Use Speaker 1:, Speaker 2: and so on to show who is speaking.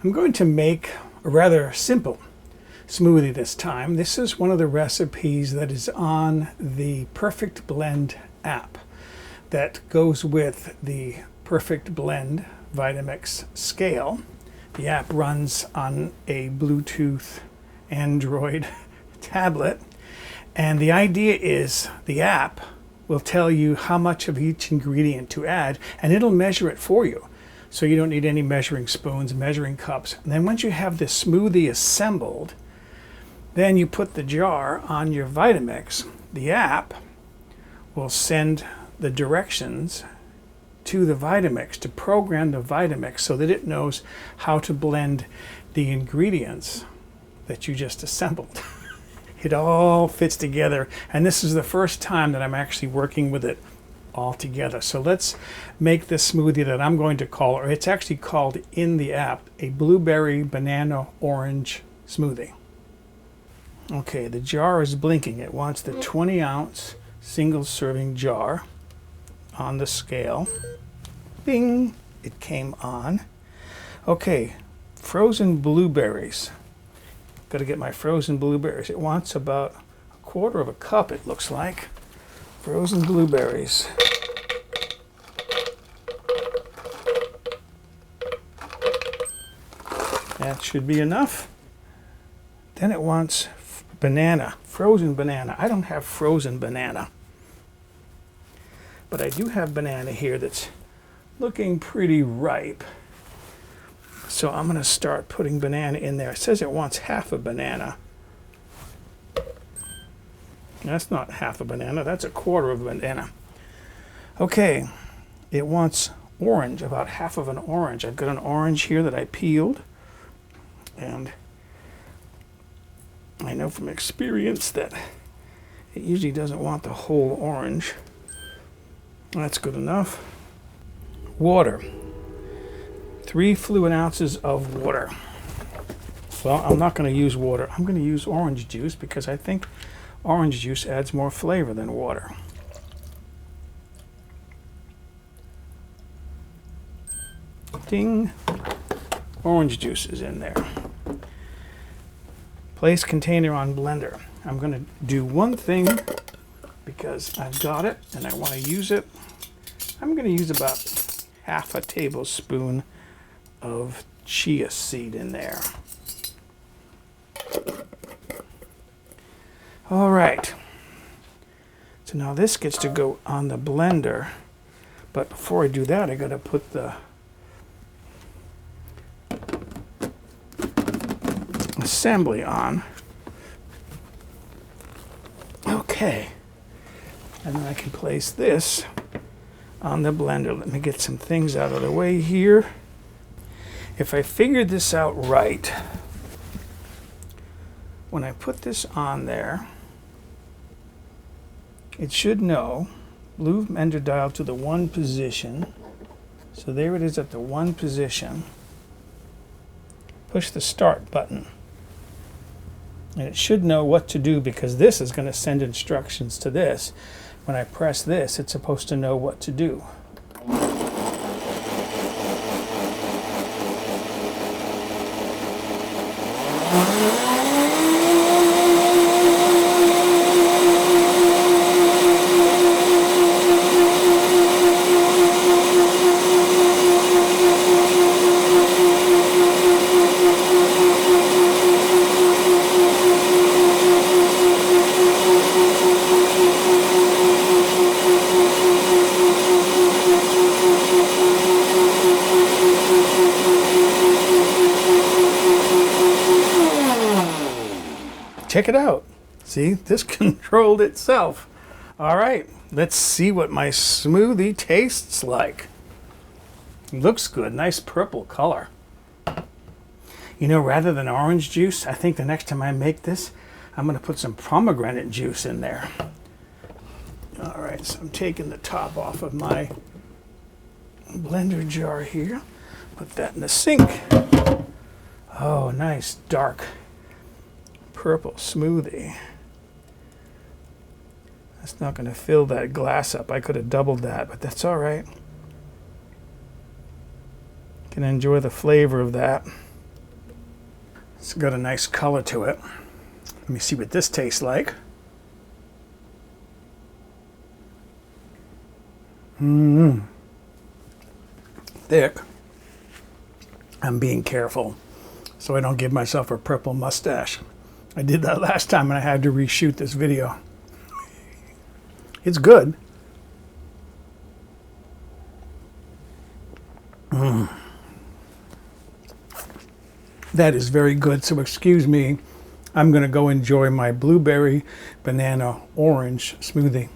Speaker 1: I'm going to make a rather simple smoothie this time. This is one of the recipes that is on the Perfect Blend app that goes with the Perfect Blend Vitamix scale. The app runs on a Bluetooth Android tablet, and the idea is the app will tell you how much of each ingredient to add, and it'll measure it for you. So you don't need any measuring spoons, measuring cups. And then once you have this smoothie assembled, then you put the jar on your Vitamix. The app will send the directions to the Vitamix to program the Vitamix so that it knows how to blend the ingredients that you just assembled. It all fits together, and this is the first time that I'm actually working with it all together. So let's make this smoothie that I'm going to call, or it's actually called in the app, a blueberry banana orange smoothie. Okay, the jar is blinking. It wants the 20-ounce single serving jar on the scale. Bing, it came on. Okay, frozen blueberries. Got to get my frozen blueberries. It wants about 1/4 cup, it looks like. Frozen blueberries. That should be enough. Then it wants banana, frozen banana. I don't have frozen banana, but I do have banana here that's looking pretty ripe. So I'm going to start putting banana in there. It says it wants half a banana. That's not half a banana, that's 1/4 of a banana. Okay, it wants orange, about half of an orange. I've got an orange here that I peeled, and I know from experience that it usually doesn't want the whole orange. That's good enough. Water. 3 fluid ounces of water. Well, I'm not going to use water. I'm going to use orange juice because I think orange juice adds more flavor than water. Ding. Orange juice is in there. Place container on blender. I'm going to do one thing because I've got it and I want to use it. I'm going to use about half a tablespoon of chia seed in there. All right. So now this gets to go on the blender, but before I do that, I got to put the assembly on. Okay. And then I can place this on the blender. Let me get some things out of the way here. If I figured this out right, when I put this on there, it should know blue blender dial to the 1 position. So there it is at the 1 position. Push the start button. And it should know what to do because this is going to send instructions to this. When I press this, it's supposed to know what to do. Check it out. See, this controlled itself. All right, let's see what my smoothie tastes like. It looks good, nice purple color. You know, rather than orange juice, I think the next time I make this, I'm going to put some pomegranate juice in there. All right, so I'm taking the top off of my blender jar here. Put that in the sink. Oh, nice dark purple smoothie. That's not going to fill that glass up. I could have doubled that, but that's all right. Can enjoy the flavor of that. It's got a nice color to it. Let me see what this tastes like. Thick. I'm being careful so I don't give myself a purple mustache. I did that last time and I had to reshoot this video. It's good. That is very good, so excuse me. I'm going to go enjoy my blueberry banana orange smoothie.